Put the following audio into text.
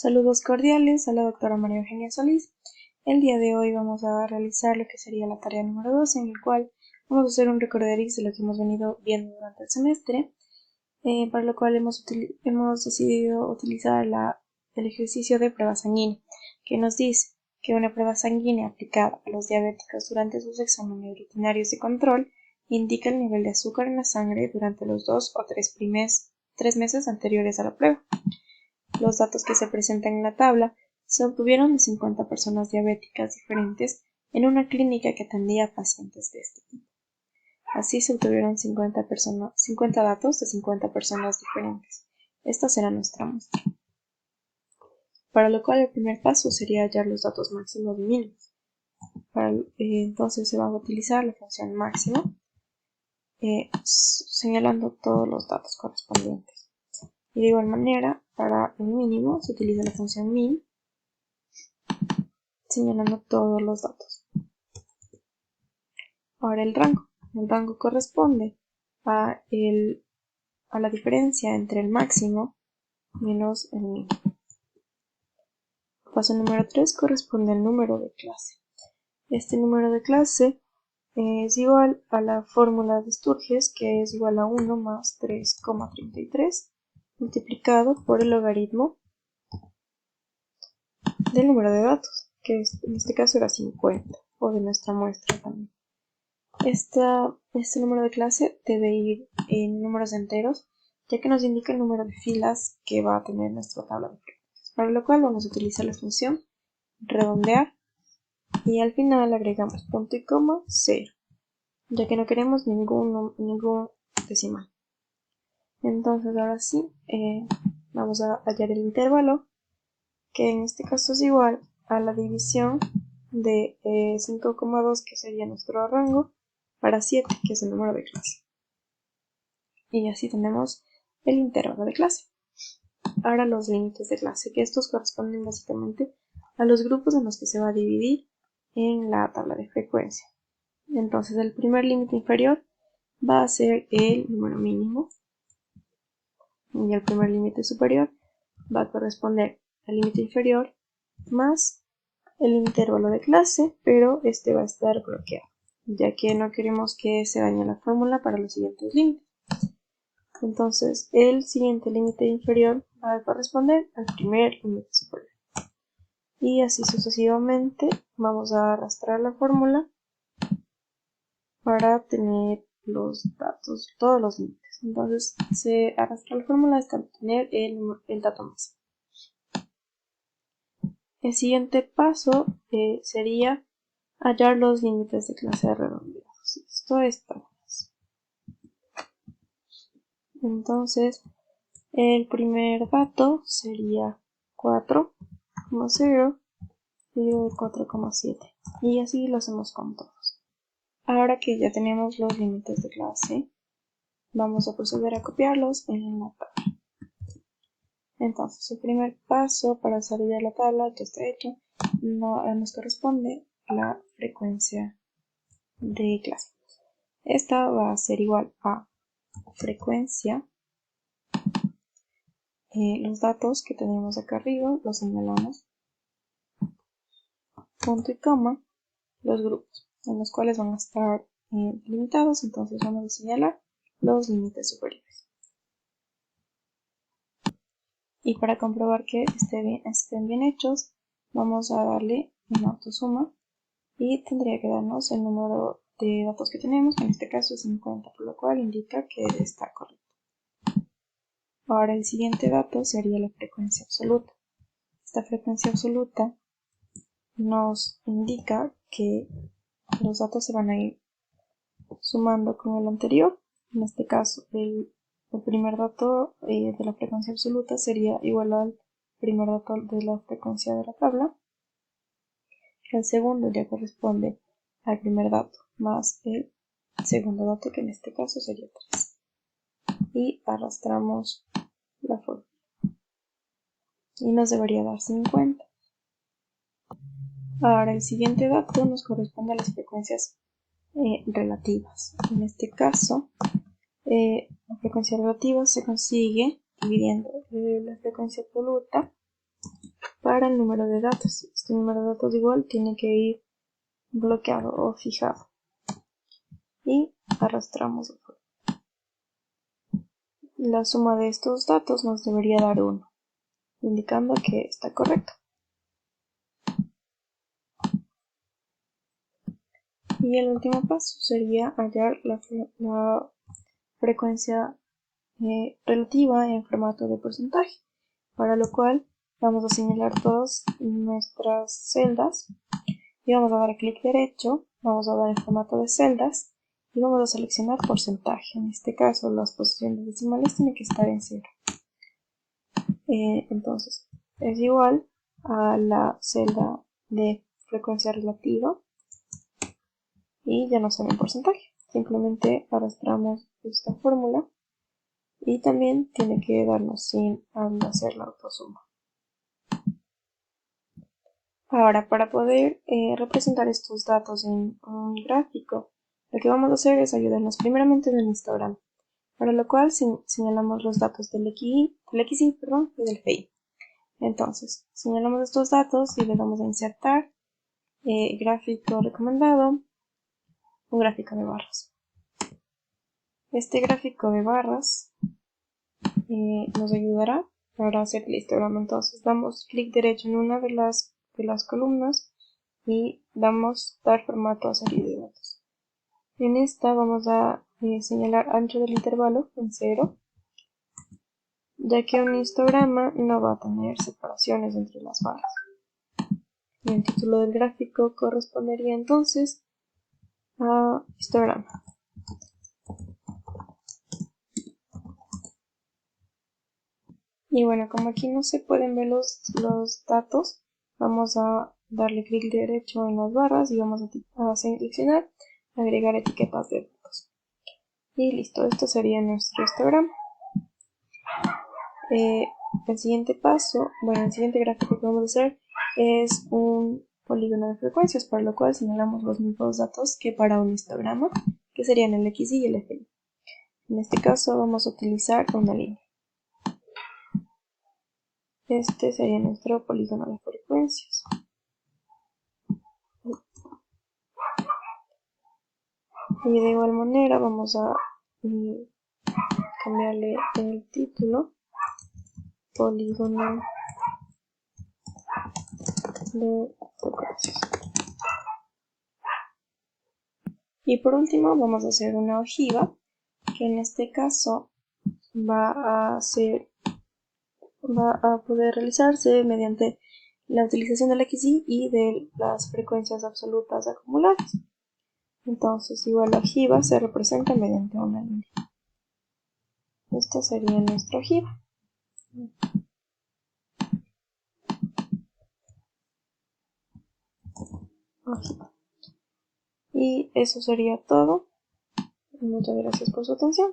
Saludos cordiales a la doctora María Eugenia Solís. El día de hoy vamos a realizar lo que sería la tarea número 2, en el cual vamos a hacer un recorderis de lo que hemos venido viendo durante el semestre, para lo cual hemos decidido utilizar el ejercicio de prueba sanguínea, que nos dice que una prueba sanguínea aplicada a los diabéticos durante sus exámenes rutinarios de control indica el nivel de azúcar en la sangre durante los 2 o 3 meses anteriores a la prueba. Los datos que se presentan en la tabla se obtuvieron de 50 personas diabéticas diferentes en una clínica que atendía a pacientes de este tipo. Así se obtuvieron 50 datos de 50 personas diferentes. Esta será nuestra muestra. Para lo cual el primer paso sería hallar los datos máximos y mínimos. Entonces se va a utilizar la función máximo, señalando todos los datos correspondientes. Y de igual manera, para el mínimo se utiliza la función min, señalando todos los datos. Ahora el rango. El rango corresponde a la diferencia entre el máximo menos el mínimo. Paso número 3 corresponde al número de clase. Este número de clase es igual a la fórmula de Sturges, que es igual a 1 más 3,33 multiplicado por el logaritmo del número de datos, que en este caso era 50, o de nuestra muestra también. Este número de clase debe ir en números enteros, ya que nos indica el número de filas que va a tener nuestra tabla de frecuencias, para lo cual vamos a utilizar la función redondear y al final agregamos punto y coma 0, ya que no queremos ningún decimal. Entonces ahora sí, vamos a hallar el intervalo, que en este caso es igual a la división de 5,2, que sería nuestro rango, para 7, que es el número de clase. Y así tenemos el intervalo de clase. Ahora los límites de clase, que estos corresponden básicamente a los grupos en los que se va a dividir en la tabla de frecuencia. Entonces el primer límite inferior va a ser el número mínimo y el primer límite superior va a corresponder al límite inferior más el intervalo de clase, pero este va a estar bloqueado, ya que no queremos que se dañe la fórmula para los siguientes límites. Entonces el siguiente límite inferior va a corresponder al primer límite superior. Y así sucesivamente vamos a arrastrar la fórmula para tener los datos, todos los límites. Entonces se arrastra la fórmula hasta obtener el dato máximo. El siguiente paso sería hallar los límites de clase redondeados. Esto está. Entonces el primer dato sería 4,0 dividido de 4,7 y así lo hacemos con todos. Ahora que ya tenemos los límites de clase, vamos a proceder a copiarlos en la tabla. Entonces el primer paso para salir de la tabla ya está hecho. Nos corresponde la frecuencia de clase. Esta va a ser igual a frecuencia, los datos que tenemos acá arriba los señalamos, punto y coma, los grupos en los cuales van a estar limitados. Entonces vamos a señalar los límites superiores. Y para comprobar que estén bien hechos, vamos a darle una autosuma y tendría que darnos el número de datos que tenemos, que en este caso es 50, por lo cual indica que está correcto. Ahora el siguiente dato sería la frecuencia absoluta. Esta frecuencia absoluta nos indica que los datos se van a ir sumando con el anterior. En este caso el primer dato de la frecuencia absoluta sería igual al primer dato de la frecuencia de la tabla. El segundo ya corresponde al primer dato más el segundo dato, que en este caso sería 3. Y arrastramos la fórmula y nos debería dar 50. Ahora el siguiente dato nos corresponde a las frecuencias relativas. En este caso la frecuencia relativa se consigue dividiendo la frecuencia absoluta para el número de datos. Este número de datos igual tiene que ir bloqueado o fijado. Y arrastramos. La suma de estos datos nos debería dar 1, indicando que está correcto. Y el último paso sería hallar la frecuencia relativa en formato de porcentaje, para lo cual vamos a señalar todas nuestras celdas y vamos a dar clic derecho, vamos a dar en formato de celdas y vamos a seleccionar porcentaje. En este caso las posiciones decimales tienen que estar en 0. Entonces es igual a la celda de frecuencia relativa y ya nos sale en porcentaje. Simplemente arrastramos esta fórmula y también tiene que darnos sin al hacer la autosuma. Ahora, para poder representar estos datos en un gráfico, lo que vamos a hacer es ayudarnos primeramente del histograma, para lo cual señalamos los datos del XY y del FI. Entonces, señalamos estos datos y le damos a insertar gráfico recomendado, un gráfico de barras. Este gráfico de barras nos ayudará para hacer el histograma. Entonces, damos clic derecho en una de las columnas y damos dar formato a serie de datos. En esta vamos a señalar ancho del intervalo en 0, ya que un histograma no va a tener separaciones entre las barras. Y el título del gráfico correspondería entonces a histograma. Y bueno, como aquí no se pueden ver los datos, vamos a darle clic derecho en las barras y vamos a seleccionar agregar etiquetas de datos. Y listo, esto sería nuestro histograma. El siguiente paso, el siguiente gráfico que vamos a hacer es un polígono de frecuencias, para lo cual señalamos los mismos datos que para un histograma, que serían el XY y el FY. En este caso vamos a utilizar una línea. Este sería nuestro polígono de frecuencias. Y de igual manera vamos a cambiarle el título, polígono de frecuencias. Y por último vamos a hacer una ojiva, que en este caso va a poder realizarse mediante la utilización del XY y de las frecuencias absolutas acumuladas. Entonces, igual la ojiva se representa mediante una línea. Esta sería nuestra ojiva. Y eso sería todo. Muchas gracias por su atención.